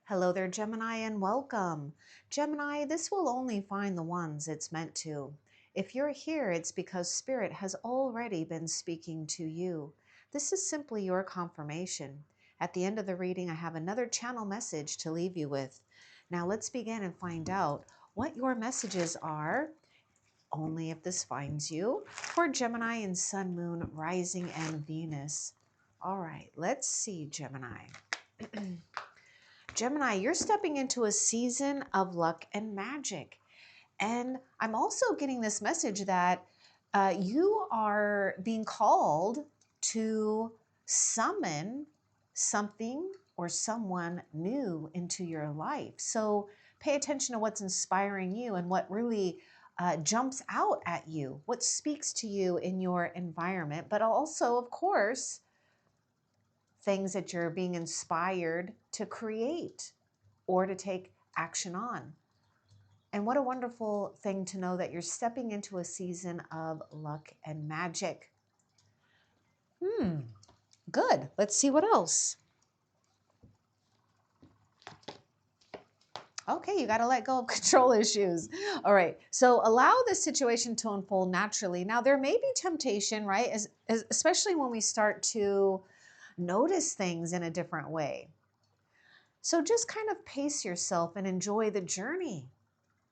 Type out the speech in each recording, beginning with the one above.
Hello there, Gemini, and welcome. Gemini, this will only find the ones it's meant to. If you're here, it's because Spirit has already been speaking to you. This is simply your confirmation. At the end of the reading, I have another channel message to leave you with. Now let's begin and find out what your messages are, only if this finds you, for Gemini and Sun, Moon, Rising, and Venus. All right, let's see, Gemini. Gemini, you're stepping into a season of luck and magic. And I'm also getting this message that you are being called to summon something or someone new into your life. So pay attention to what's inspiring you and what really jumps out at you, what speaks to you in your environment, but also, of course, things that you're being inspired to create or to take action on. And what a wonderful thing to know that you're stepping into a season of luck and magic. Good. Let's see what else. Okay, you got to let go of control issues. All right. So allow this situation to unfold naturally. Now, there may be temptation, right? Especially when we start to notice things in a different way. So just kind of pace yourself and enjoy the journey.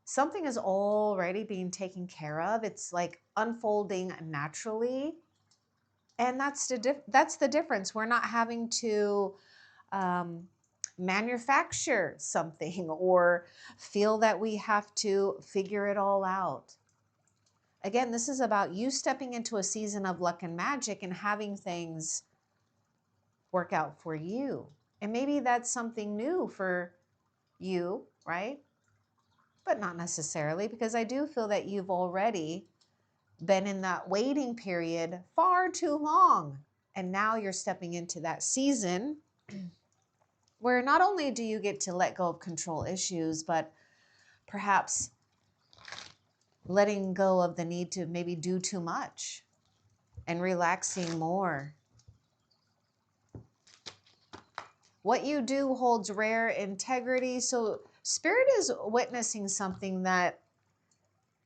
Something is already being taken care of. It's like unfolding naturally. And that's the difference. We're not having to um, manufacture something or feel that we have to figure it all out. Again, this is about you stepping into a season of luck and magic and having things work out for you. And maybe that's something new for you, right? But not necessarily, because I do feel that you've already been in that waiting period far too long. And now you're stepping into that season where not only do you get to let go of control issues, but perhaps letting go of the need to maybe do too much and relaxing more. What you do holds rare integrity. So Spirit is witnessing something that,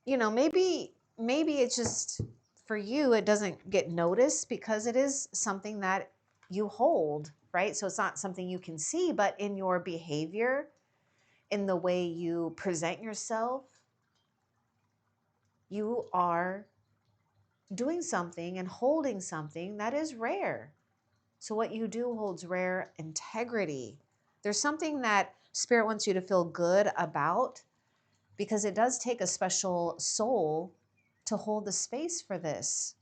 maybe it's just for you, it doesn't get noticed because it is something that you hold, right? So it's not something you can see, but in your behavior, in the way you present yourself, you are doing something and holding something that is rare. So what you do holds rare integrity. There's something that Spirit wants you to feel good about because it does take a special soul to hold the space for this.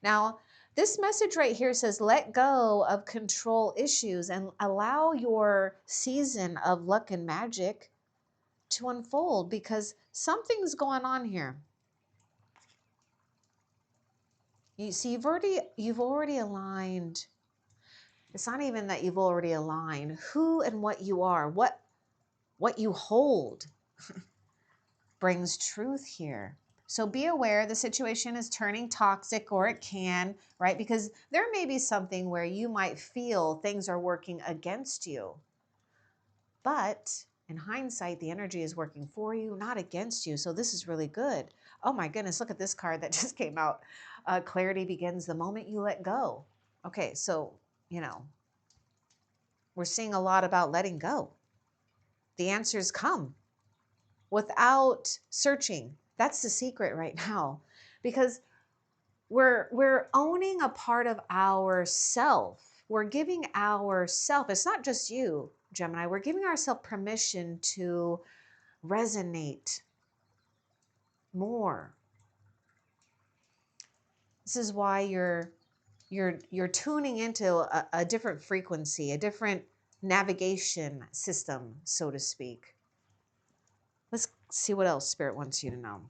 Now, this message right here says, let go of control issues and allow your season of luck and magic to unfold because something's going on here. You see, you've already aligned. It's not even that you've already aligned who and what you are, what you hold brings truth here. So be aware the situation is turning toxic, or it can, right? Because there may be something where you might feel things are working against you. But in hindsight, the energy is working for you, not against you. So this is really good. Oh my goodness, look at this card that just came out. Clarity begins the moment you let go. Okay, so, we're seeing a lot about letting go. The answers come without searching. That's the secret right now, because we're owning a part of ourself. We're giving ourself, it's not just you, Gemini, we're giving ourselves permission to resonate more. This is why you're tuning into a different frequency, a different navigation system, so to speak. Let's see what else Spirit wants you to know.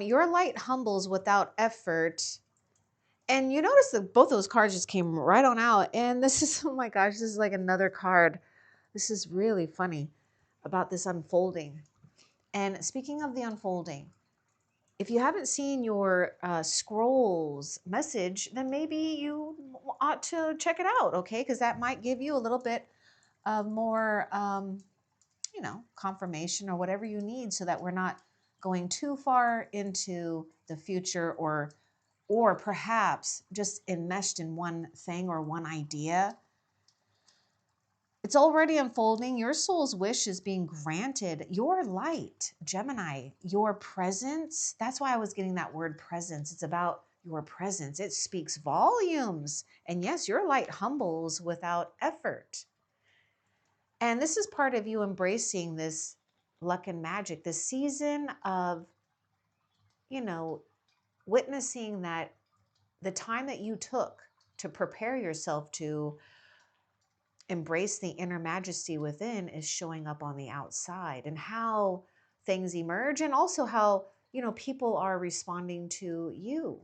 Your light humbles without effort. And you notice that both those cards just came right on out. And this is, oh my gosh, this is like another card. This is really funny about this unfolding. And speaking of the unfolding, if you haven't seen your scrolls message, then maybe you ought to check it out, okay? Because that might give you a little bit of more, you know, confirmation or whatever you need, so that we're not going too far into the future, or perhaps just enmeshed in one thing or one idea. It's already unfolding. Your soul's wish is being granted. Your light, Gemini, your presence. That's why I was getting that word presence. It's about your presence. It speaks volumes. And yes, your light humbles without effort. And this is part of you embracing this luck and magic, this season of, you know, witnessing that the time that you took to prepare yourself to embrace the inner majesty within is showing up on the outside, and how things emerge, and also how, you know, people are responding to you.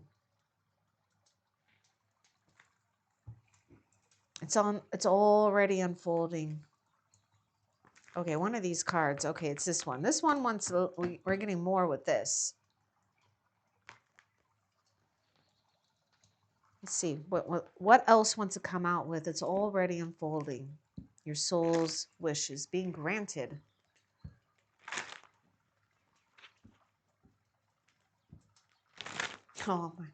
It's already unfolding. Okay, one of these cards. Okay, it's this one. This one wants, we're getting more with this. Let's see what else wants to come out with. It's already unfolding. Your soul's wish is being granted. Oh my.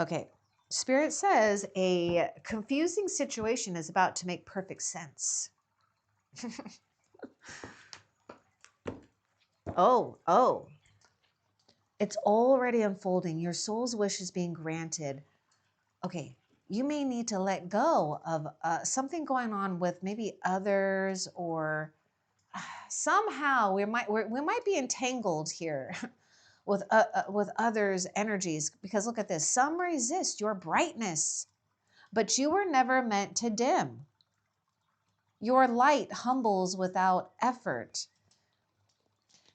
Okay. Spirit says a confusing situation is about to make perfect sense. Oh. It's already unfolding. Your soul's wish is being granted. Okay. You may need to let go of something going on with maybe others, or somehow we might be entangled here with others' energies, because look at this. Some resist your brightness, but you were never meant to dim. Your light humbles without effort.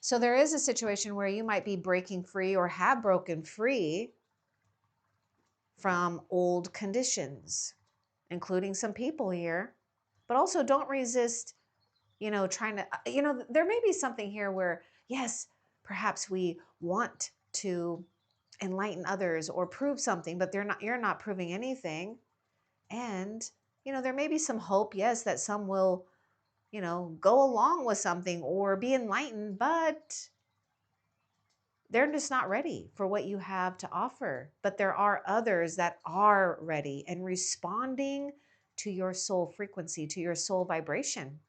So there is a situation where you might be breaking free, or have broken free from old conditions, including some people here. But also don't resist, you know, trying to, you know, there may be something here where, yes, perhaps we want to enlighten others or prove something, but you're not proving anything. And, you know, there may be some hope, yes, that some will, you know, go along with something or be enlightened, but they're just not ready for what you have to offer. But there are others that are ready and responding to your soul frequency, to your soul vibration.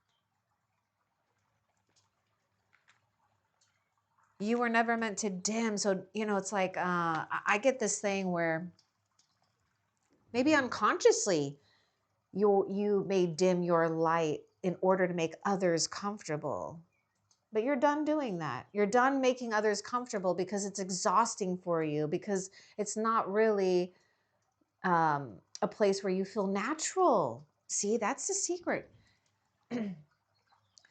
You were never meant to dim. So, you know, it's like, I get this thing where maybe unconsciously you may dim your light in order to make others comfortable. But you're done doing that. You're done making others comfortable, because it's exhausting for you, because it's not really a place where you feel natural. See, that's the secret.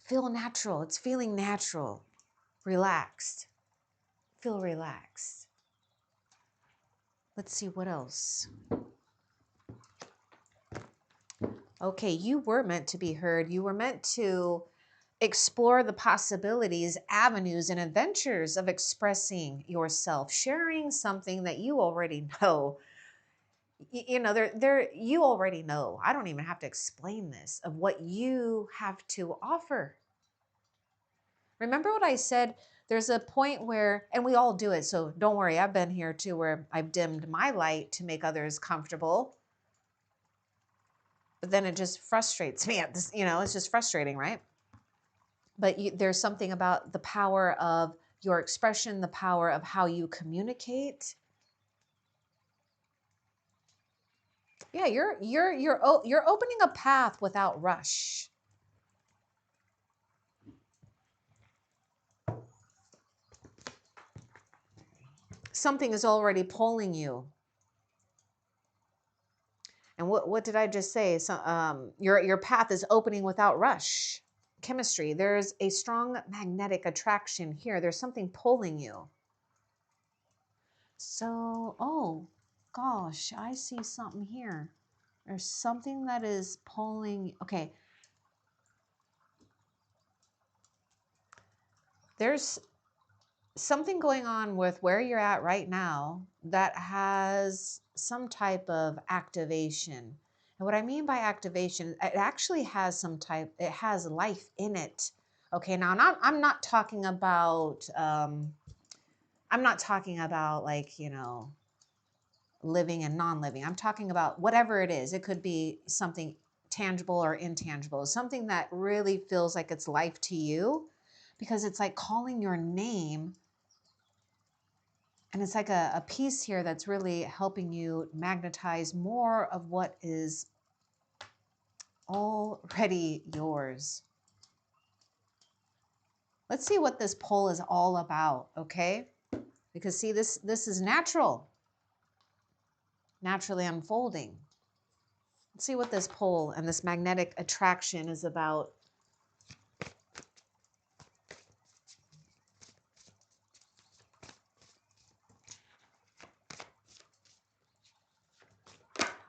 Feel natural. It's feeling natural, relaxed. Feel relaxed. Let's see what else. Okay, you were meant to be heard. You were meant to explore the possibilities, avenues, and adventures of expressing yourself, sharing something that you already know. You know, you already know. I don't even have to explain this, of what you have to offer. Remember what I said? There's a point where, and we all do it, so don't worry, I've been here too, where I've dimmed my light to make others comfortable. But then it just frustrates me at this, you know, it's just frustrating, right? But there's something about the power of your expression, the power of how you communicate. Yeah, you're opening a path without rush. Something is already pulling you. And what did I just say? So, your path is opening without rush. Chemistry. There's a strong magnetic attraction here. There's something pulling you. So, oh gosh, I see something here. There's something that is pulling. Okay. There's something going on with where you're at right now that has some type of activation. And what I mean by activation, it actually has some type, it has life in it. Okay, now I'm not talking about, I'm not talking about like, living and non-living. I'm talking about whatever it is. It could be something tangible or intangible, something that really feels like it's life to you, because it's like calling your name. And it's like a piece here that's really helping you magnetize more of what is already yours. Let's see what this pull is all about, okay? Because see, this is naturally unfolding. Let's see what this pull and this magnetic attraction is about.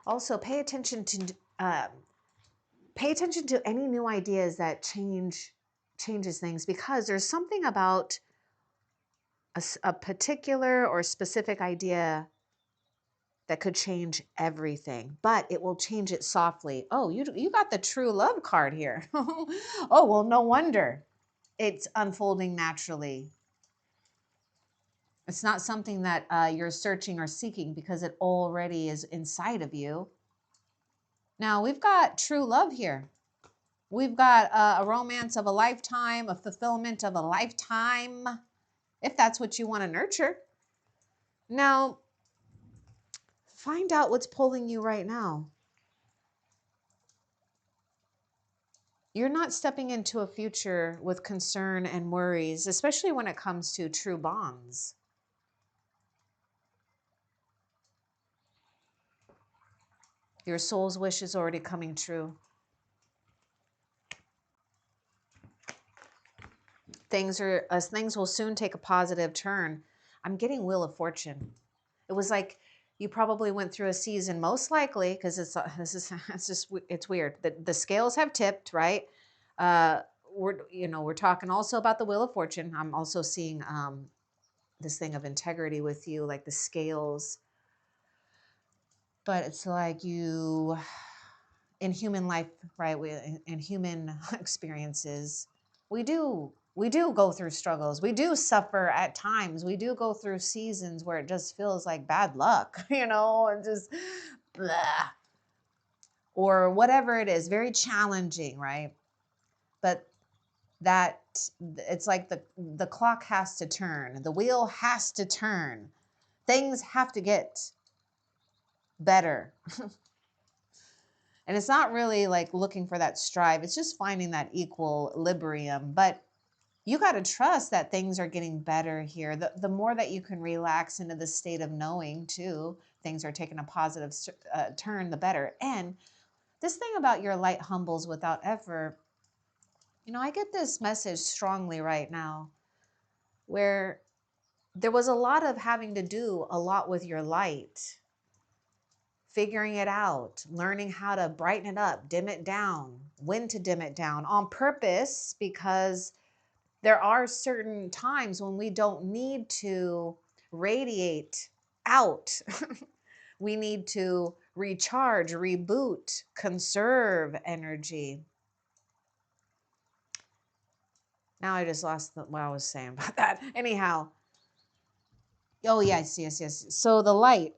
Also, uh, pay attention to any new ideas that changes things, because there's something about a particular or specific idea that could change everything, but it will change it softly. Oh, you got the true love card here. Oh, well, no wonder it's unfolding naturally. It's not something that you're searching or seeking, because it already is inside of you. Now, we've got true love here. We've got a romance of a lifetime, a fulfillment of a lifetime, if that's what you want to nurture. Now, find out what's pulling you right now. You're not stepping into a future with concern and worries, especially when it comes to true bonds. Your soul's wish is already coming true. Things will soon take a positive turn. I'm getting Wheel of Fortune. It was like you probably went through a season, most likely, because it's weird. The scales have tipped, right? Uh, we're talking also about the Wheel of Fortune. I'm also seeing this thing of integrity with you, like the scales. But it's like you, in human life, right? In human experiences, we do go through struggles. We do suffer at times. We do go through seasons where it just feels like bad luck, and just blah, or whatever it is, very challenging, right? But that it's like the clock has to turn, the wheel has to turn, things have to get better. And it's not really like looking for that strive. It's just finding that equilibrium. But you got to trust that things are getting better here. The more that you can relax into the state of knowing, too, things are taking a positive turn, the better. And this thing about your light humbles without effort, I get this message strongly right now, where there was a lot of having to do a lot with your light, figuring it out, learning how to brighten it up, dim it down, when to dim it down on purpose, because there are certain times when we don't need to radiate out. We need to recharge, reboot, conserve energy. Now I just lost what I was saying about that. Anyhow, oh, yes, yes, yes. So the light,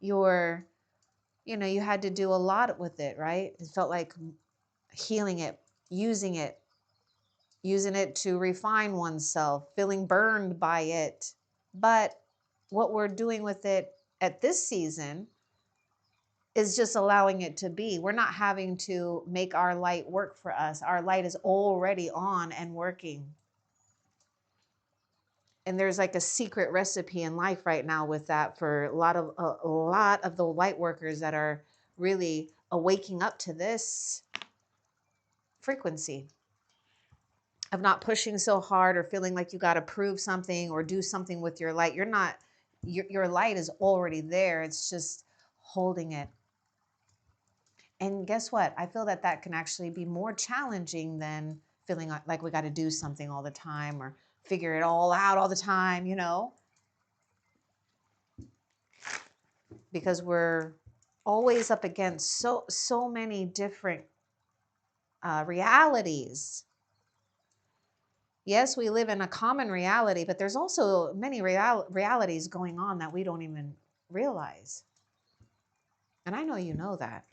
your you had to do a lot with it, right? It felt like healing it, using it, using it to refine oneself, feeling burned by it. But what we're doing with it at this season is just allowing it to be. We're not having to make our light work for us. Our light is already on and working. And there's like a secret recipe in life right now with that, for a lot of the light workers that are really waking up to this frequency of not pushing so hard or feeling like you got to prove something or do something with your light. You're not, your light is already there. It's just holding it. And guess what? I feel that can actually be more challenging than feeling like we got to do something all the time, or figure it all out all the time, because we're always up against so many different realities. Yes, we live in a common reality, but there's also many realities going on that we don't even realize. And I know you know that.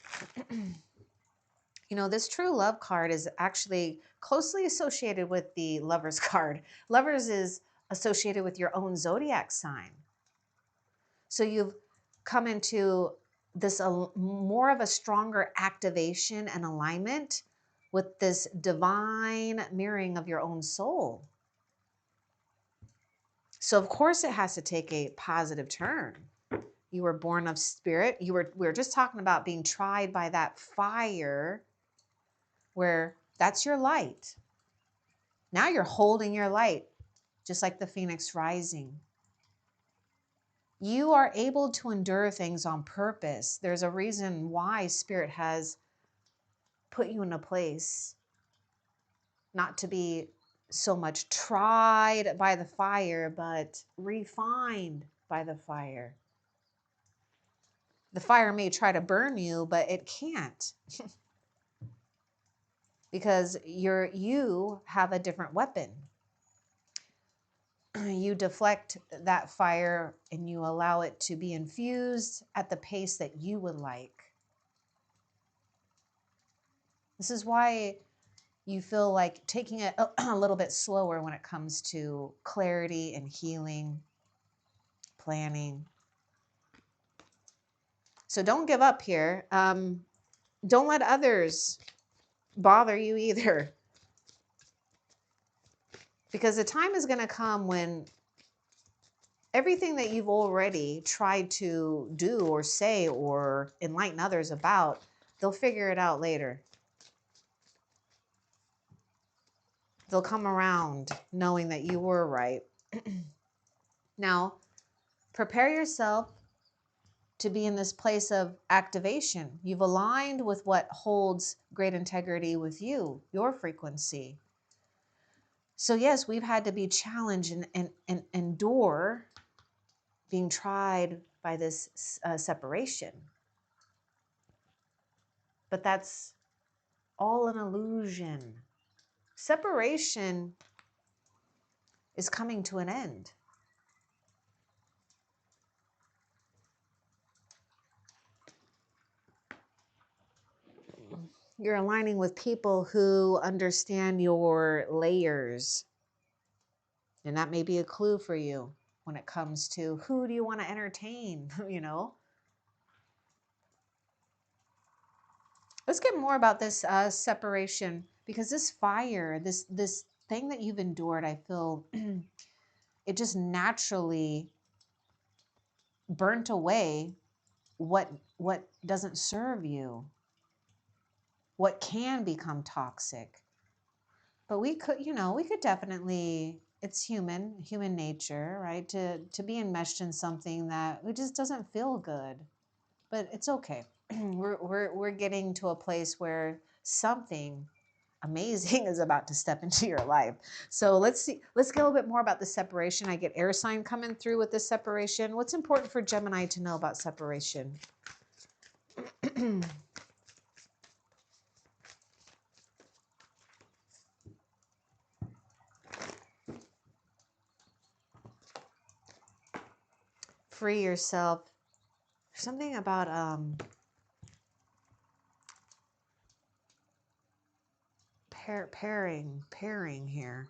This true love card is actually closely associated with the Lovers card. Lovers is associated with your own zodiac sign. So you've come into this more of a stronger activation and alignment with this divine mirroring of your own soul. So of course it has to take a positive turn. You were born of spirit. We were just talking about being tried by that fire, where that's your light. Now you're holding your light, just like the phoenix rising. You are able to endure things on purpose. There's a reason why Spirit has put you in a place not to be so much tried by the fire, but refined by the fire. The fire may try to burn you, but it can't because you have a different weapon. You deflect that fire and you allow it to be infused at the pace that you would like. This is why you feel like taking it a little bit slower when it comes to clarity and healing, planning. So don't give up here. Don't let others bother you either. Because the time is going to come when everything that you've already tried to do or say or enlighten others about, they'll figure it out later. They'll come around knowing that you were right. Now, prepare yourself to be in this place of activation. You've aligned with what holds great integrity with you, your frequency. So yes, we've had to be challenged and endure being tried by this separation. But that's all an illusion. Separation is coming to an end. You're aligning with people who understand your layers. And that may be a clue for you when it comes to who do you want to entertain, Let's get more about this separation, because this fire, this thing that you've endured, I feel it just naturally burnt away what doesn't serve you, what can become toxic. But we could definitely, it's human nature, right? To be enmeshed in something that it just doesn't feel good. But it's okay. We're getting to a place where something amazing is about to step into your life. So let's get a little bit more about the separation. I get air sign coming through with this separation. What's important for Gemini to know about separation? Free yourself. Something about pairing here.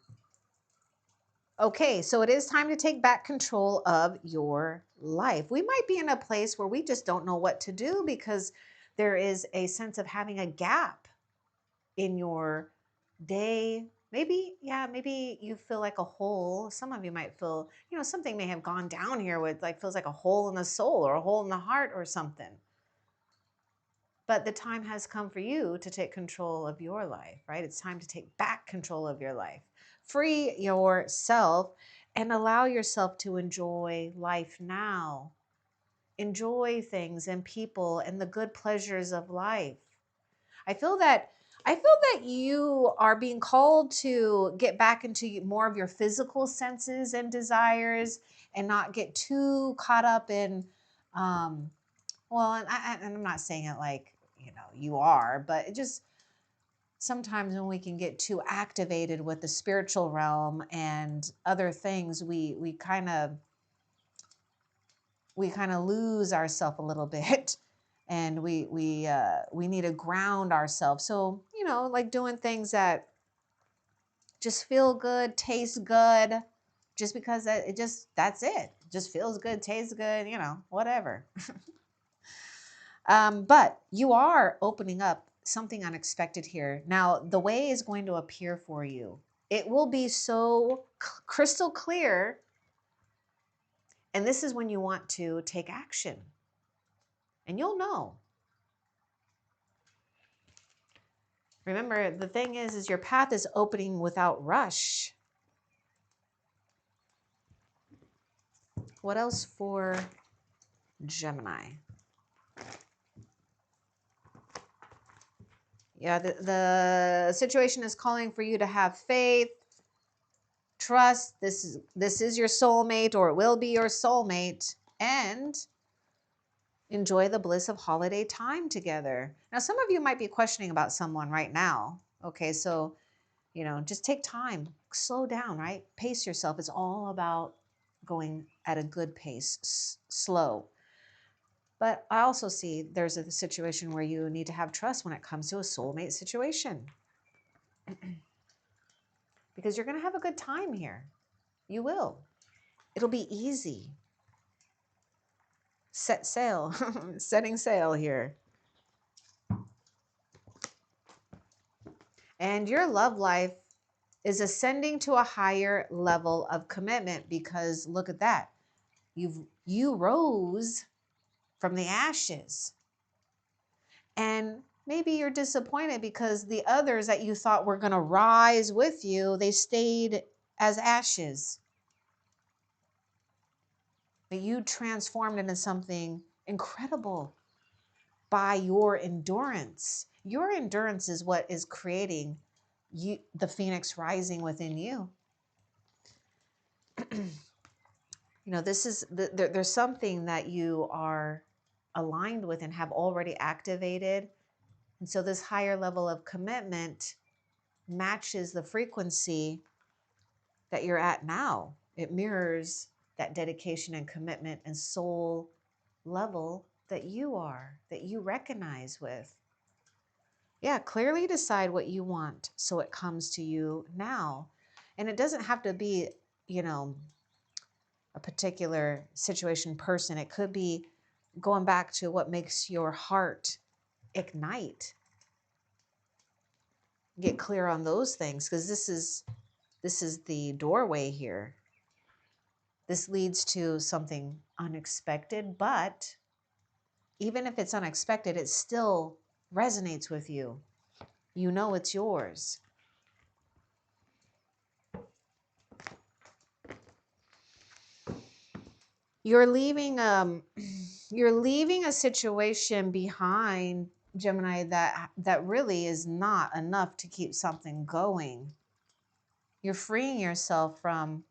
Okay, so it is time to take back control of your life. We might be in a place where we just don't know what to do because there is a sense of having a gap in your day. Maybe you feel like a hole. Some of you might feel, something may have gone down here with feels like a hole in the soul or a hole in the heart or something. But the time has come for you to take control of your life, right? It's time to take back control of your life. Free yourself and allow yourself to enjoy life now. Enjoy things and people and the good pleasures of life. I feel that I feel that you are being called to get back into more of your physical senses and desires and not get too caught up in, um, well, and I'm not saying it like, you are, but it just sometimes when we can get too activated with the spiritual realm and other things, we kind of lose ourselves a little bit. And we need to ground ourselves. So, like doing things that just feel good, taste good, just because that's it. Just feels good, tastes good, whatever. But you are opening up something unexpected here. Now, the way is going to appear for you. It will be so crystal clear. And this is when you want to take action. And you'll know. Remember, the thing is your path is opening without rush. What else for Gemini? Yeah, the situation is calling for you to have faith, trust. This is your soulmate, or it will be your soulmate, and enjoy the bliss of holiday time together. Now, some of you might be questioning about someone right now. Okay, so just take time, slow down, right? Pace yourself. It's all about going at a good pace, slow. But I also see there's a situation where you need to have trust when it comes to a soulmate situation. Because you're going to have a good time here. You will. It'll be easy. Set sail, setting sail here. And your love life is ascending to a higher level of commitment, because look at that. You rose from the ashes. And maybe you're disappointed because the others that you thought were going to rise with you, they stayed as ashes. But you transformed into something incredible by your endurance. Your endurance is what is creating the phoenix rising within you. There's something that you are aligned with and have already activated. And so this higher level of commitment matches the frequency that you're at now. It mirrors that dedication and commitment and soul level that you recognize with. Yeah, clearly decide what you want so it comes to you now. And it doesn't have to be, a particular situation, person. It could be going back to what makes your heart ignite. Get clear on those things, because this is the doorway here. This leads to something unexpected, but even if it's unexpected, it still resonates with you. You know it's yours. You're leaving a situation behind, Gemini, that really is not enough to keep something going. You're freeing yourself from,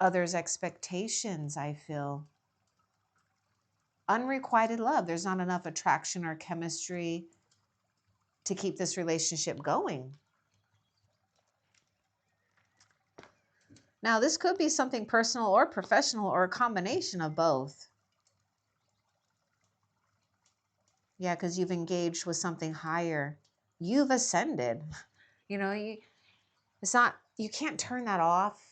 others' expectations, I feel. Unrequited love. There's not enough attraction or chemistry to keep this relationship going. Now, this could be something personal or professional, or a combination of both. Yeah, because you've engaged with something higher. You've ascended. You can't turn that off.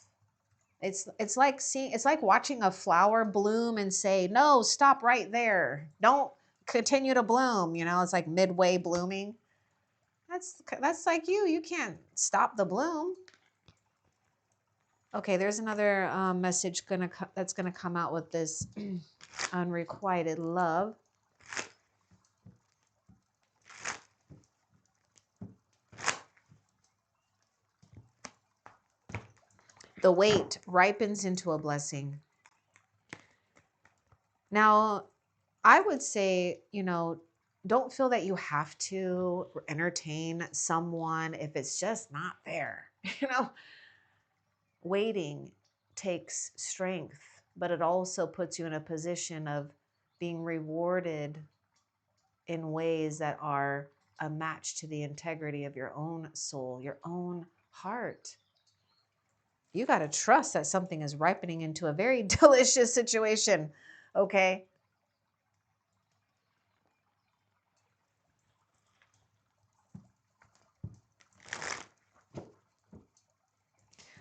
It's like watching a flower bloom and say, no, stop right there. Don't continue to bloom. It's like midway blooming. That's like you can't stop the bloom. Okay, there's another message that's gonna come out with this unrequited love. The wait ripens into a blessing. Now, I would say, don't feel that you have to entertain someone if it's just not there. You know, waiting takes strength, but it also puts you in a position of being rewarded in ways that are a match to the integrity of your own soul, your own heart. You got to trust that something is ripening into a very delicious situation, okay?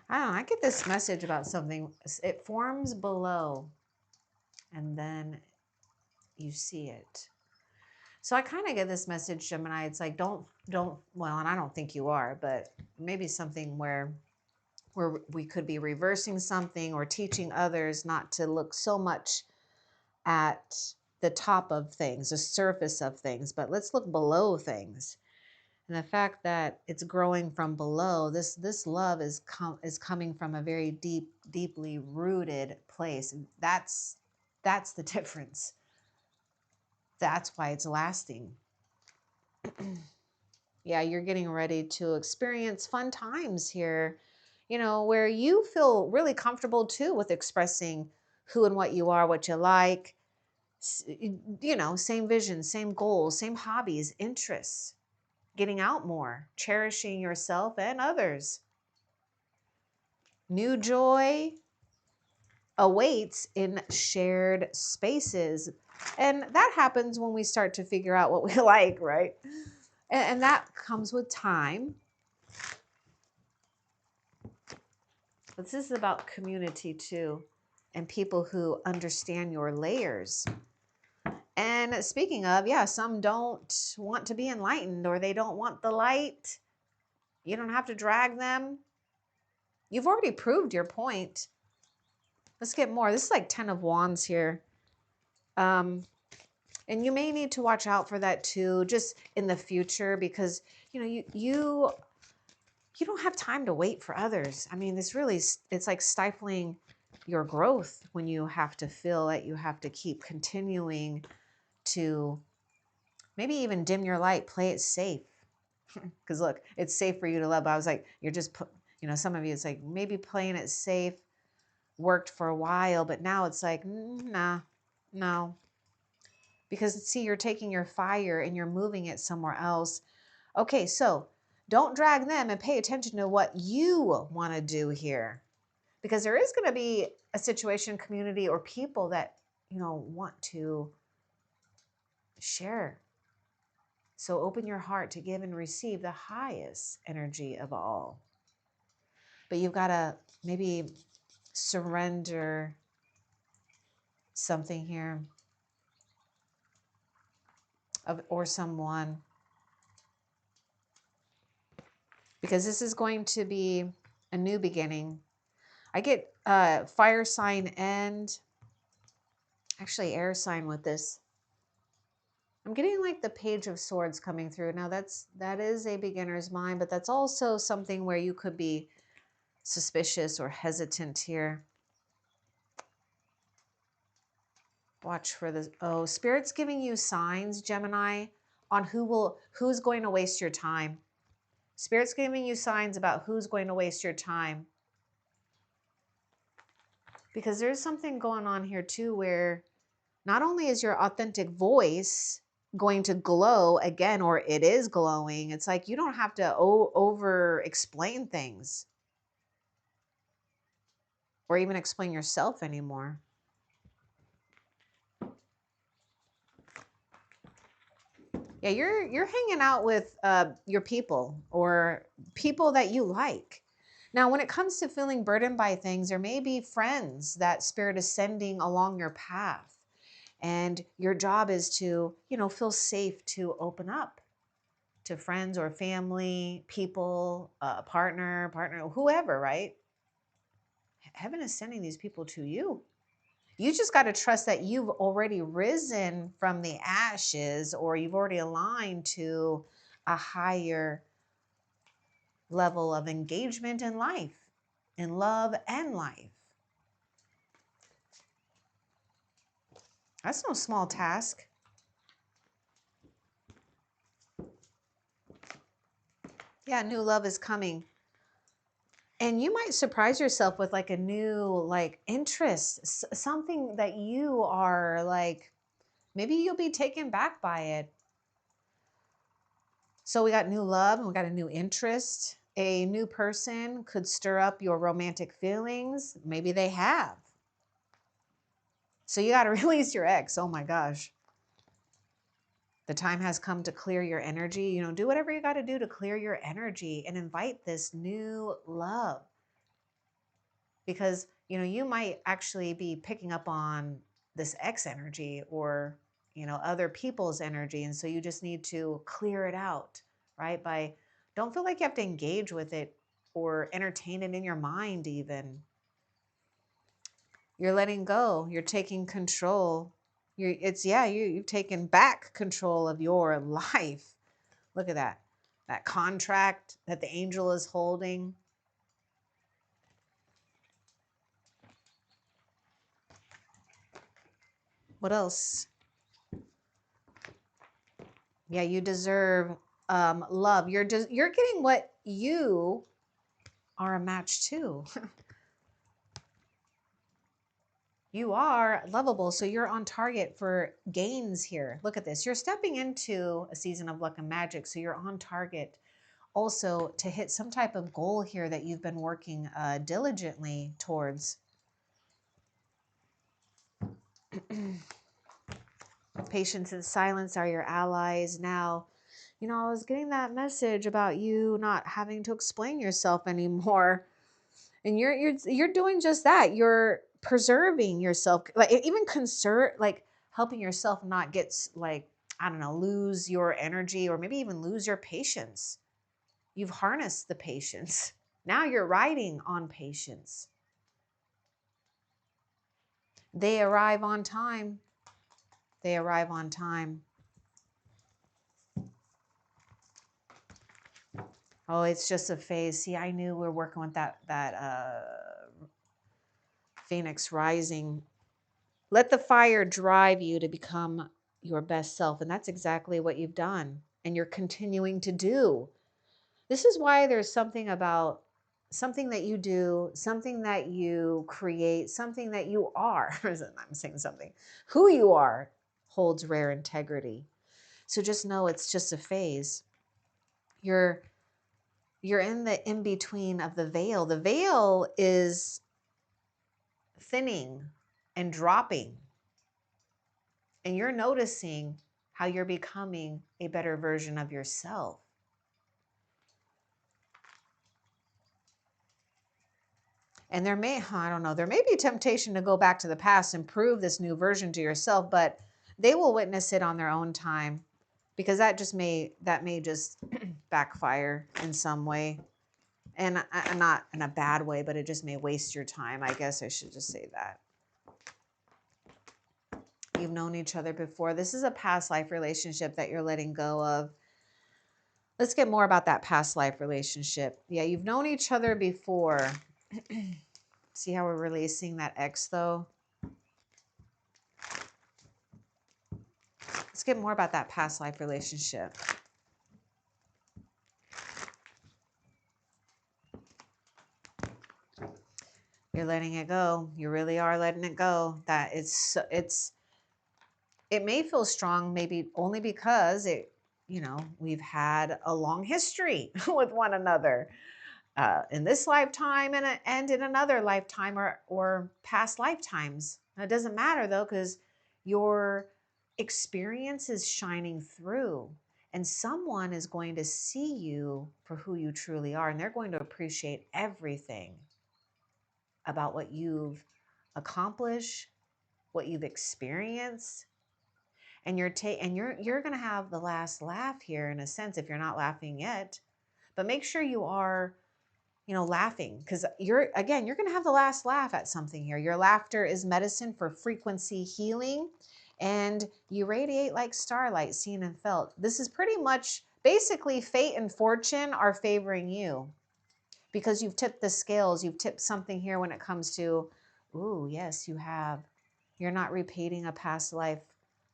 I don't know, I get this message about something. It forms below, and then you see it. So I kind of get this message, Gemini. It's like, well, and I don't think you are, but maybe something where we could be reversing something or teaching others not to look so much at the top of things, the surface of things, but let's look below things. And the fact that it's growing from below, this love is coming from a very deeply rooted place. That's the difference. That's why it's lasting. Yeah, you're getting ready to experience fun times here, you know, where you feel really comfortable too with expressing who and what you are, what you like, you know, same vision, same goals, same hobbies, interests, getting out more, cherishing yourself and others. New joy awaits in shared spaces. And that happens when we start to figure out what we like, right? And that comes with time. But this is about community too, and people who understand your layers. And speaking of, yeah, some don't want to be enlightened or they don't want the light. You don't have to drag them. You've already proved your point. Let's get more. This is like 10 of Wands here. And you may need to watch out for that too, just in the future, because, you know, you don't have time to wait for others. I mean, it's like stifling your growth when you have to feel that you have to keep continuing to maybe even dim your light, play it safe. Because look, it's safe for you to love. But I was like, you know, some of you, it's like maybe playing it safe worked for a while, but now it's like, nah, no. Because see, you're taking your fire and you're moving it somewhere else. Okay, so don't drag them and pay attention to what you want to do here. Because there is going to be a situation, community, or people that, you know, want to share. So open your heart to give and receive the highest energy of all. But you've got to maybe surrender something here or someone. Because this is going to be a new beginning. I get fire sign and actually air sign with this. I'm getting like the Page of Swords coming through. Now that is a beginner's mind, but that's also something where you could be suspicious or hesitant here. Watch for this. Oh, Spirit's giving you signs, Gemini, on who's going to waste your time. Spirit's giving you signs about who's going to waste your time. Because there's something going on here too where not only is your authentic voice going to glow again, or it is glowing, it's like you don't have to over explain things or even explain yourself anymore. Yeah, you're hanging out with your people or people that you like. Now, when it comes to feeling burdened by things, there may be friends that Spirit is sending along your path. And your job is to, you know, feel safe to open up to friends or family, people, partner, whoever, right? Heaven is sending these people to you. You just got to trust that you've already risen from the ashes or you've already aligned to a higher level of engagement in life, in love and life. That's no small task. Yeah, new love is coming. And you might surprise yourself with like a new like interest, something that you are like, maybe you'll be taken back by it. So we got new love and we got a new interest. A new person could stir up your romantic feelings. Maybe they have. So you got to release your ex. Oh my gosh. The time has come to clear your energy. You know, do whatever you got to do to clear your energy and invite this new love. Because, you know, you might actually be picking up on this ex energy or, you know, other people's energy. And so you just need to clear it out, right? Don't feel like you have to engage with it or entertain it in your mind even. You're letting go. You're taking control. You've taken back control of your life. Look at that. That contract that the angel is holding. What else? Yeah, you deserve love. You're getting what you are a match to. You are lovable, so you're on target for gains here. Look at this. You're stepping into a season of luck and magic, so you're on target also to hit some type of goal here that you've been working diligently towards. Patience and silence are your allies. Now, you know, I was getting that message about you not having to explain yourself anymore. And you're doing just that. You're preserving yourself, like even conserve, like helping yourself not get like, I don't know, lose your energy or maybe even lose your patience. You've harnessed the patience. Now you're riding on patience. They arrive on time. They arrive on time. Oh, it's just a phase. See, I knew we were working with that Phoenix rising. Let the fire drive you to become your best self. And that's exactly what you've done. And you're continuing to do. This is why there's something about something that you do, something that you create, something that you are. I'm saying something. Who you are holds rare integrity. So just know it's just a phase. You're in the in-between of the veil. The veil is thinning and dropping. And you're noticing how you're becoming a better version of yourself. And I don't know, there may be temptation to go back to the past and prove this new version to yourself, but they will witness it on their own time because that may just backfire in some way. And not in a bad way, but it just may waste your time. I guess I should just say that. You've known each other before. This is a past life relationship that you're letting go of. Let's get more about that past life relationship. Yeah, you've known each other before. See how we're releasing that ex though? Let's get more about that past life relationship. You're letting it go. You really are letting it go. That it may feel strong, maybe only because we've had a long history with one another in this lifetime and in another lifetime or past lifetimes. Now, it doesn't matter though, because your experience is shining through and someone is going to see you for who you truly are. And they're going to appreciate everything about what you've accomplished, what you've experienced. And you're going to have the last laugh here in a sense, if you're not laughing yet, but make sure you are laughing, because you're going to have the last laugh at something here. Your laughter is medicine for frequency healing, and you radiate like starlight seen and felt. This is pretty much basically fate and fortune are favoring you because you've tipped the scales. You've tipped something here when it comes to, ooh, yes, you have. You're not repeating a past life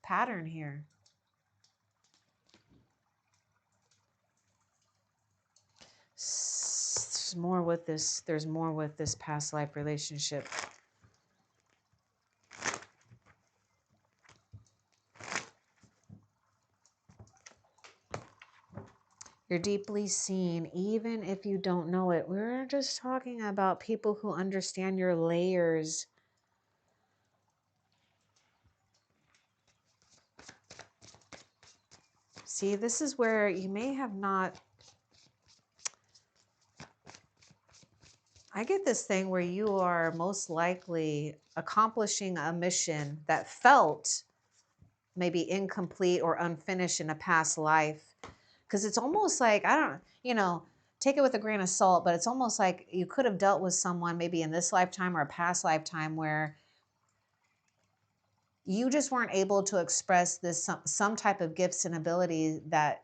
pattern here. There's more with this past life relationship. You're deeply seen, even if you don't know it. We're just talking about people who understand your layers. See, this is where you may have not. I get this thing where you are most likely accomplishing a mission that felt maybe incomplete or unfinished in a past life. Because it's almost like, I don't, take it with a grain of salt, but it's almost like you could have dealt with someone maybe in this lifetime or a past lifetime where you just weren't able to express this some type of gifts and ability that,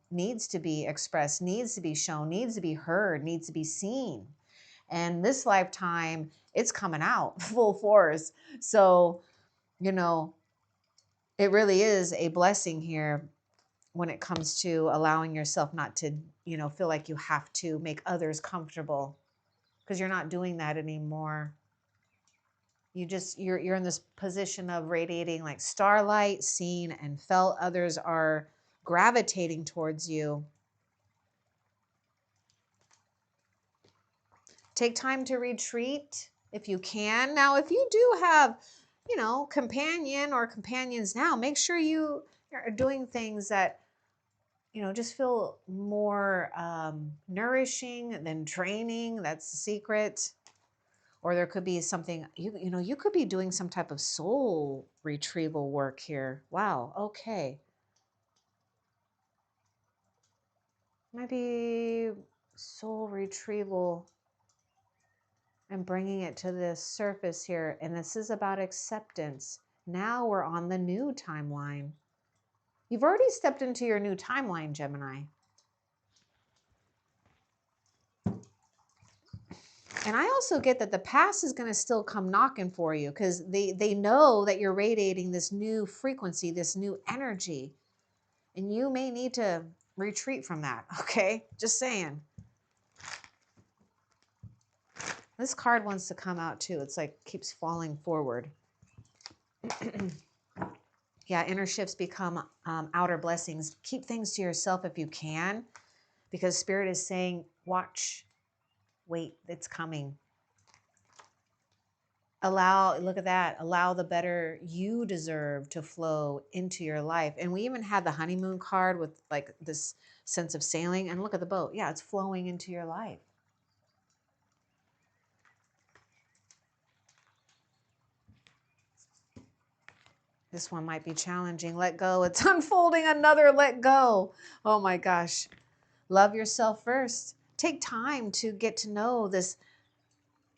needs to be expressed, needs to be shown, needs to be heard, needs to be seen. And this lifetime, it's coming out full force. So, it really is a blessing here when it comes to allowing yourself not to, feel like you have to make others comfortable, because you're not doing that anymore. You're in this position of radiating like starlight, seen and felt. Others are gravitating towards you. Take time to retreat if you can. Now, if you do have, companion or companions now, make sure you are doing things that, just feel more nourishing than draining. That's the secret. Or there could be something, you could be doing some type of soul retrieval work here. Wow. Okay. Maybe soul retrieval and bringing it to the surface here. And this is about acceptance. Now we're on the new timeline. You've already stepped into your new timeline, Gemini. And I also get that the past is going to still come knocking for you, because they know that you're radiating this new frequency, this new energy. And you may need to retreat from that, okay? Just saying. This card wants to come out too. It's like keeps falling forward. Yeah, inner shifts become outer blessings. Keep things to yourself if you can, because Spirit is saying, watch, wait, it's coming. Look at that, allow the better you deserve to flow into your life. And we even had the honeymoon card with like this sense of sailing. And look at the boat. Yeah, it's flowing into your life. This one might be challenging. Let go. It's unfolding another let go. Oh my gosh. Love yourself first. Take time to get to know this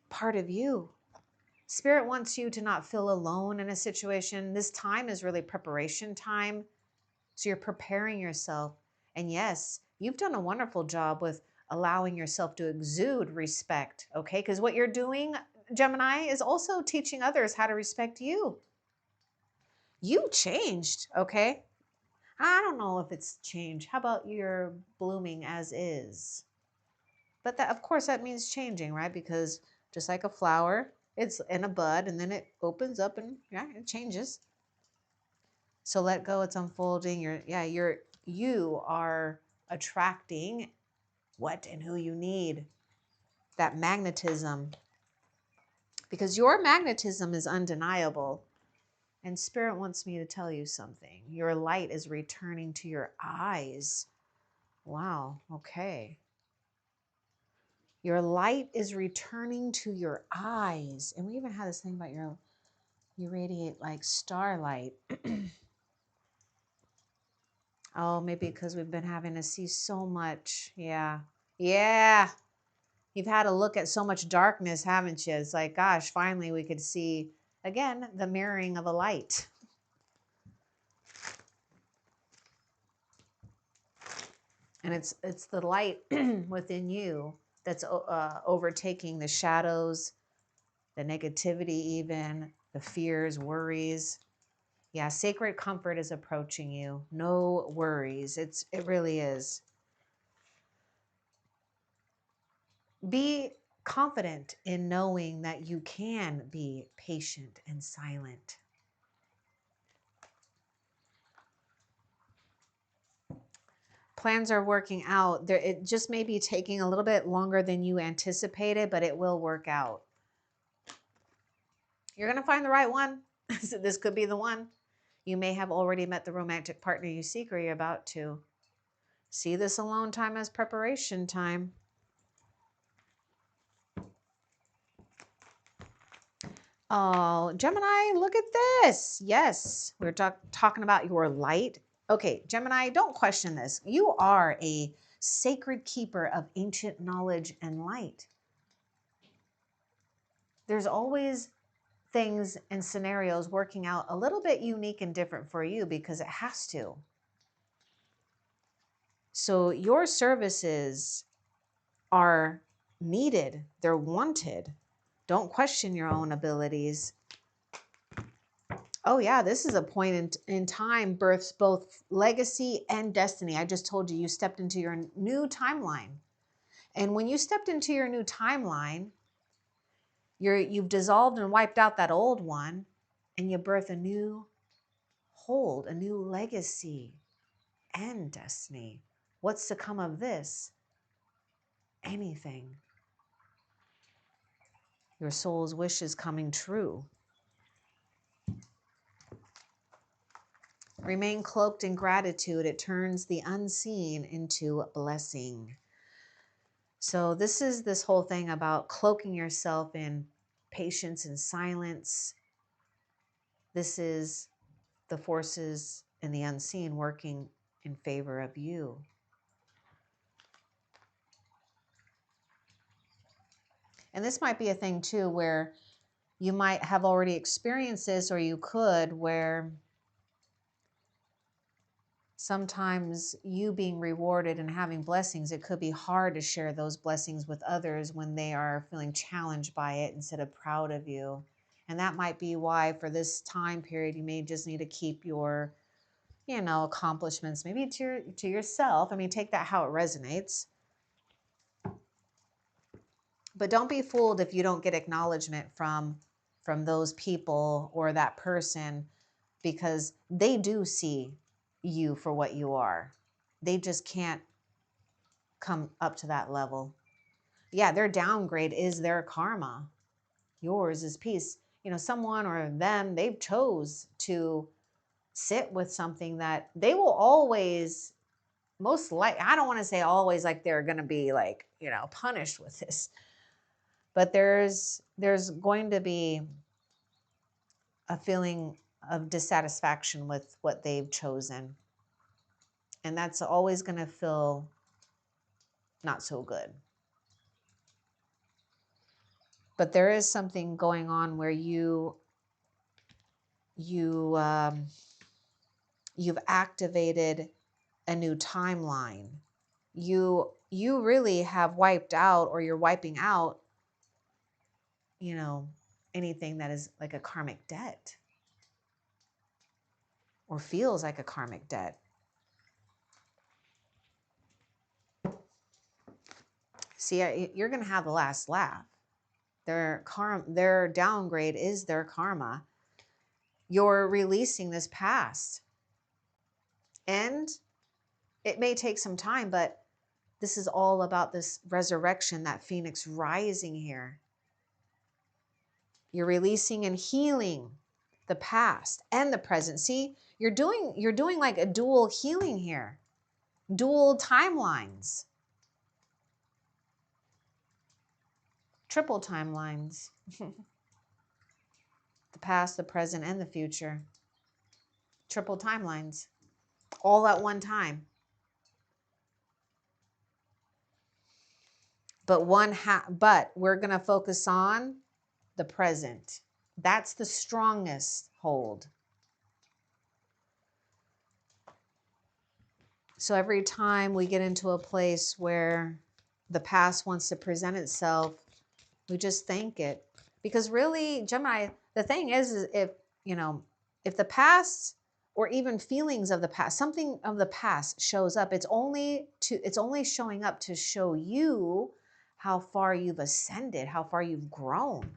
part of you. Spirit wants you to not feel alone in a situation. This time is really preparation time. So you're preparing yourself. And yes, you've done a wonderful job with allowing yourself to exude respect, okay? Because what you're doing, Gemini, is also teaching others how to respect you. You changed, okay? I don't know if it's change. How about you're blooming as is? But that, of course, that means changing, right? Because just like a flower, it's in a bud and then it opens up and yeah, it changes. So let go, it's unfolding. You are attracting what and who you need. That magnetism. Because your magnetism is undeniable. And Spirit wants me to tell you something. Your light is returning to your eyes. Wow, okay. Your light is returning to your eyes. And we even had this thing about you radiate like starlight. Oh, maybe because we've been having to see so much. Yeah. Yeah. You've had to look at so much darkness, haven't you? It's like, gosh, finally we could see, again, the mirroring of a light. And it's the light within you that's overtaking the shadows, the negativity even, the fears, worries. Yeah, sacred comfort is approaching you. No worries. It really is. Be confident in knowing that you can be patient and silent. Plans are working out. It just may be taking a little bit longer than you anticipated, but it will work out. You're going to find the right one. So this could be the one. You may have already met the romantic partner you seek, or you're about to. See this alone time as preparation time. Oh, Gemini, look at this. Yes, we're talking about your light. Okay, Gemini, don't question this. You are a sacred keeper of ancient knowledge and light. There's always things and scenarios working out a little bit unique and different for you because it has to. So your services are needed. They're wanted. Don't question your own abilities. Oh yeah, this is a point in time births both legacy and destiny. I just told you, you stepped into your new timeline. And when you stepped into your new timeline, you've dissolved and wiped out that old one, and you birth a new hold, a new legacy and destiny. What's to come of this? Anything. Your soul's wish is coming true. Remain cloaked in gratitude. It turns the unseen into blessing. So this is this whole thing about cloaking yourself in patience and silence. This is the forces in the unseen working in favor of you. And this might be a thing too where you might have already experienced this, or you could, where sometimes you being rewarded and having blessings, it could be hard to share those blessings with others when they are feeling challenged by it instead of proud of you. And that might be why for this time period, you may just need to keep your, accomplishments maybe to yourself. I mean, take that how it resonates. But don't be fooled if you don't get acknowledgement from those people or that person, because they do see you for what you are. They just can't come up to that level. Yeah, their downgrade is their karma. Yours is peace. Someone or them, they've chose to sit with something that they will always, most likely, I don't want to say always like they're going to be like, punished with this. But there's going to be a feeling of dissatisfaction with what they've chosen. And that's always going to feel not so good. But there is something going on where you've activated a new timeline. You really have wiped out, or you're wiping out, anything that is like a karmic debt or feels like a karmic debt. See, you're going to have the last laugh. Their downgrade is their karma. You're releasing this past. And it may take some time, but this is all about this resurrection, that phoenix rising here. You're releasing and healing the past and the present. See, you're doing like a dual healing here. Dual timelines. Triple timelines. The past, the present, and the future. Triple timelines. All at one time. But we're going to focus on the present. That's the strongest hold. So every time we get into a place where the past wants to present itself, we just thank it. Because really, Gemini, the thing is if the past, or even feelings of the past, something of the past shows up, it's only showing up to show you how far you've ascended, how far you've grown.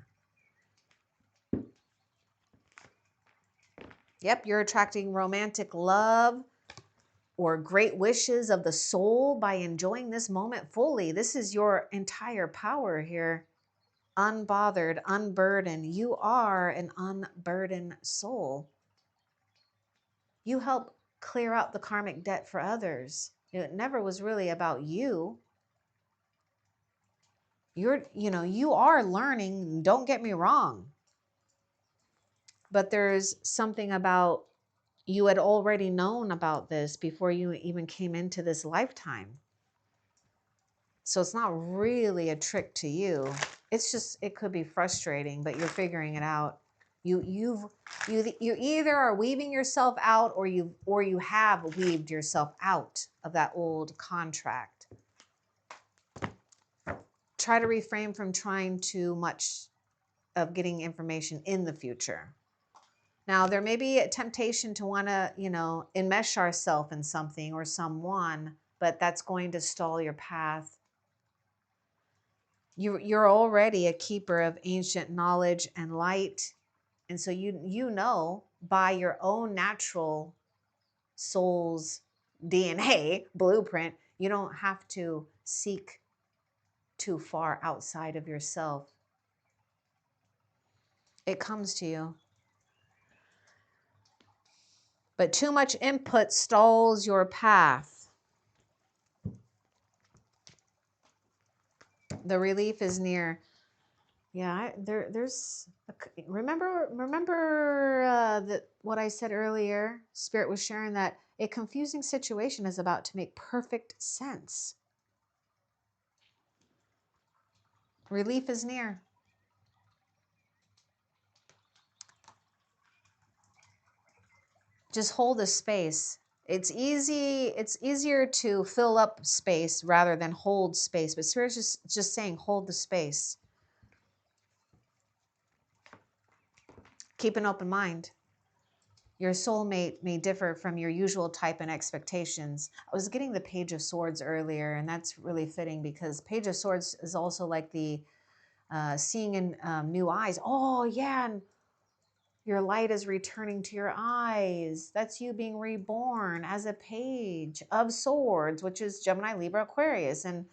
Yep, you're attracting romantic love or great wishes of the soul by enjoying this moment fully. This is your entire power here. Unbothered, unburdened. You are an unburdened soul. You help clear out the karmic debt for others. It never was really about you. You are learning, don't get me wrong. But there's something about you had already known about this before you even came into this lifetime. So it's not really a trick to you. It's just, it could be frustrating, but you're figuring it out. You either are weaving yourself out, or you have weaved yourself out of that old contract. Try to refrain from trying too much of getting information in the future. Now, there may be a temptation to want to, enmesh ourselves in something or someone, but that's going to stall your path. You're already a keeper of ancient knowledge and light. And so you know by your own natural soul's DNA blueprint, you don't have to seek too far outside of yourself. It comes to you. But too much input stalls your path. The relief is near. Yeah, remember what I said earlier? Spirit was sharing that a confusing situation is about to make perfect sense. Relief is near. Just hold the space. It's easier to fill up space rather than hold space. But Spirit's just saying, hold the space. Keep an open mind. Your soulmate may differ from your usual type and expectations. I was getting the Page of Swords earlier, and that's really fitting because Page of Swords is also like the seeing in new eyes. Oh, yeah, and your light is returning to your eyes. That's you being reborn as a Page of Swords, which is Gemini, Libra, Aquarius. And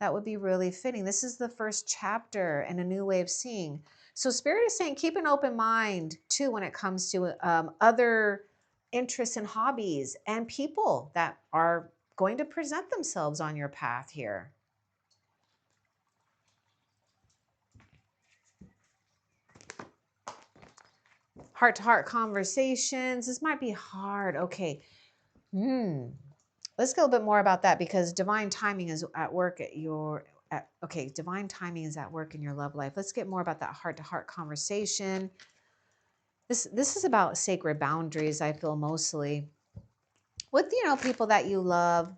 that would be really fitting. This is the first chapter in a new way of seeing. So Spirit is saying keep an open mind too when it comes to other interests and hobbies and people that are going to present themselves on your path here. Heart-to-heart conversations. This might be hard. Okay. Let's go a bit more about that because divine timing is at work at your... Okay, divine timing is at work in your love life. Let's get more about that heart-to-heart conversation. This is about sacred boundaries, I feel, mostly. With, people that you love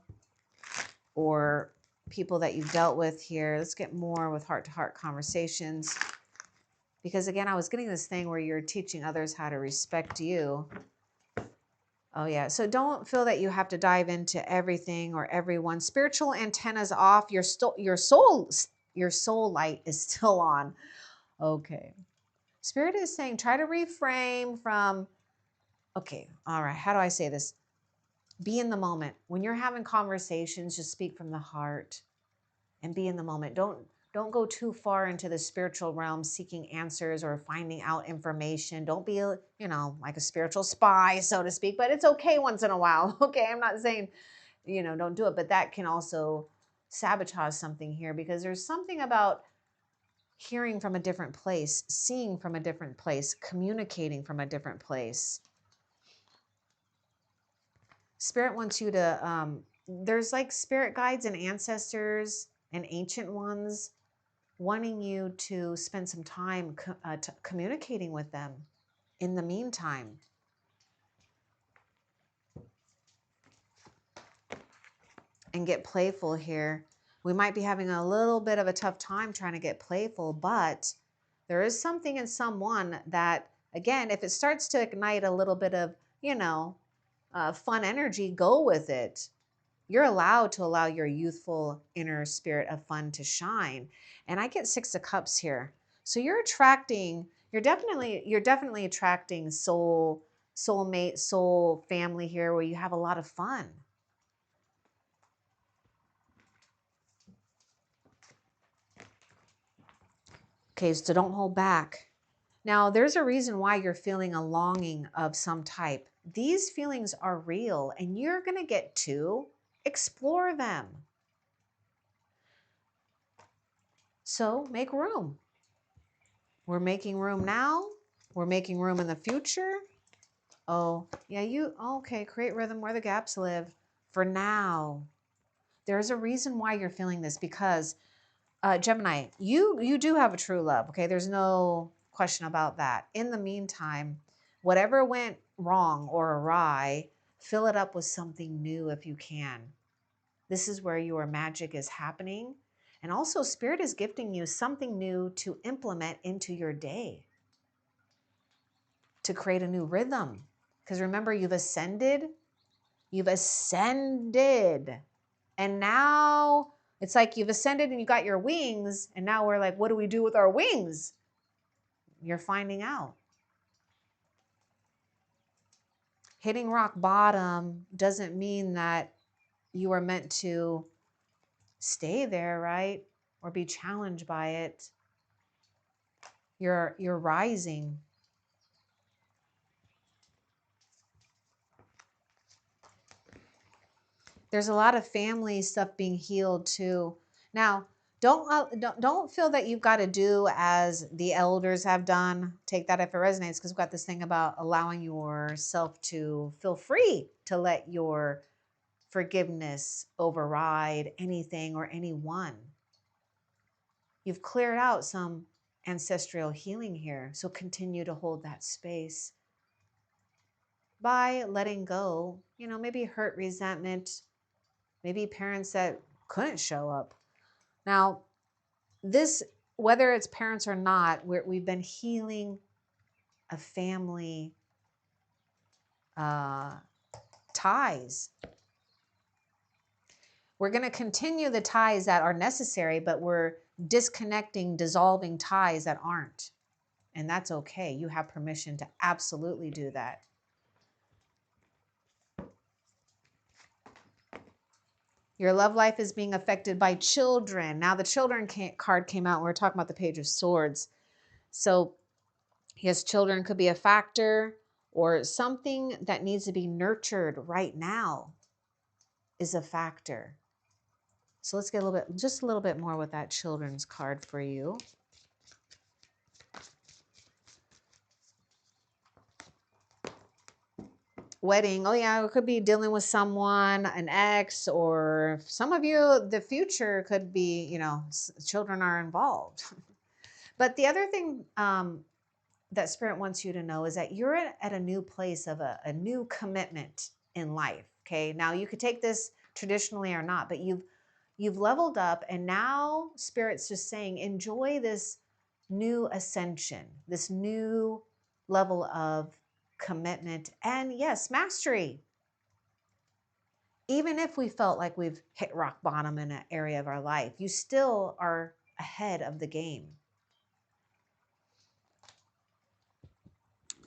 or people that you've dealt with here. Let's get more with heart-to-heart conversations. Because, again, I was getting this thing where you're teaching others how to respect you. Oh, yeah. So don't feel that you have to dive into everything or everyone. Spiritual antennas off. Your soul light is still on. Okay. Spirit is saying try to reframe from, okay, all right, how do I say this? Be in the moment. When you're having conversations, just speak from the heart and be in the moment. Don't go too far into the spiritual realm seeking answers or finding out information. Don't be, like a spiritual spy, so to speak, but it's okay once in a while. Okay, I'm not saying, don't do it, but that can also sabotage something here because there's something about hearing from a different place, seeing from a different place, communicating from a different place. Spirit wants you to, there's like spirit guides and ancestors and ancient ones wanting you to spend some time communicating with them in the meantime. And get playful here. We might be having a little bit of a tough time trying to get playful, but there is something in someone that, again, if it starts to ignite a little bit of, fun energy, go with it. You're allowed to allow your youthful inner spirit of fun to shine. And I get 6 of Cups here. So you're definitely attracting soulmate, soul family here where you have a lot of fun. Okay, so don't hold back. Now, there's a reason why you're feeling a longing of some type. These feelings are real and you're going to get to explore them. So make room. We're making room now. We're making room in the future. Oh, yeah, okay, create rhythm where the gaps live for now. There's a reason why you're feeling this because Gemini, you do have a true love, okay? There's no question about that. In the meantime, whatever went wrong or awry, fill it up with something new if you can. This is where your magic is happening. And also, Spirit is gifting you something new to implement into your day, to create a new rhythm. Because remember, you've ascended. You've ascended. And now it's like you've ascended and you got your wings. And now we're like, what do we do with our wings? You're finding out. Hitting rock bottom doesn't mean that you are meant to stay there, right? Or be challenged by it. You're rising. There's a lot of family stuff being healed too. Now, don't feel that you've got to do as the elders have done. Take that if it resonates, because we've got this thing about allowing yourself to feel free to let your forgiveness override anything or anyone. You've cleared out some ancestral healing here, so continue to hold that space by letting go, maybe hurt, resentment, maybe parents that couldn't show up. Now, this, whether it's parents or not, we've been healing a family ties. We're going to continue the ties that are necessary, but we're disconnecting, dissolving ties that aren't. And that's okay. You have permission to absolutely do that. Your love life is being affected by children. Now the children card came out. We're talking about the Page of Swords. So yes, children could be a factor, or something that needs to be nurtured right now is a factor. So let's get just a little bit more with that children's card for you. Wedding. Oh yeah, it could be dealing with someone, an ex, or some of you, the future could be, children are involved. But the other thing that Spirit wants you to know is that you're at a new place of a new commitment in life. Okay. Now you could take this traditionally or not, but you've leveled up, and now Spirit's just saying, enjoy this new ascension, this new level of commitment, and yes, mastery. Even if we felt like we've hit rock bottom in an area of our life, you still are ahead of the game.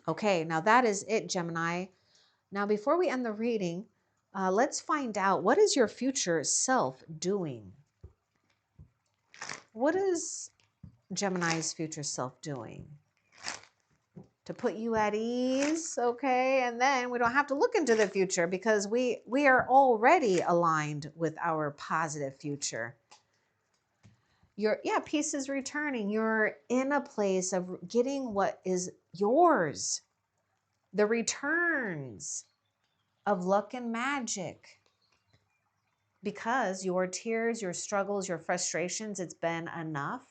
Okay, now that is it, Gemini. Now, before we end the reading, let's find out, what is your future self doing? What is Gemini's future self doing? To put you at ease, okay? And then we don't have to look into the future because we are already aligned with our positive future. Peace is returning. You're in a place of getting what is yours. The returns of luck and magic. Because your tears, your struggles, your frustrations, it's been enough.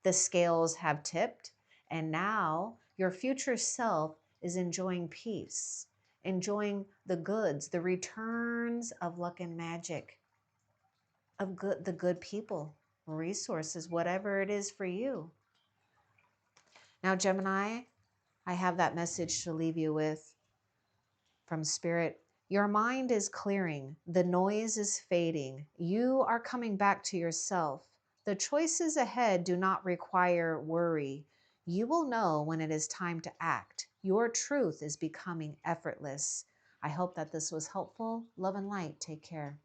The scales have tipped, and now your future self is enjoying peace, enjoying the goods, the returns of luck and magic, of the good people, resources, whatever it is for you. Now, Gemini, I have that message to leave you with from Spirit. Your mind is clearing, the noise is fading, you are coming back to yourself. The choices ahead do not require worry. You will know when it is time to act. Your truth is becoming effortless. I hope that this was helpful. Love and light. Take care.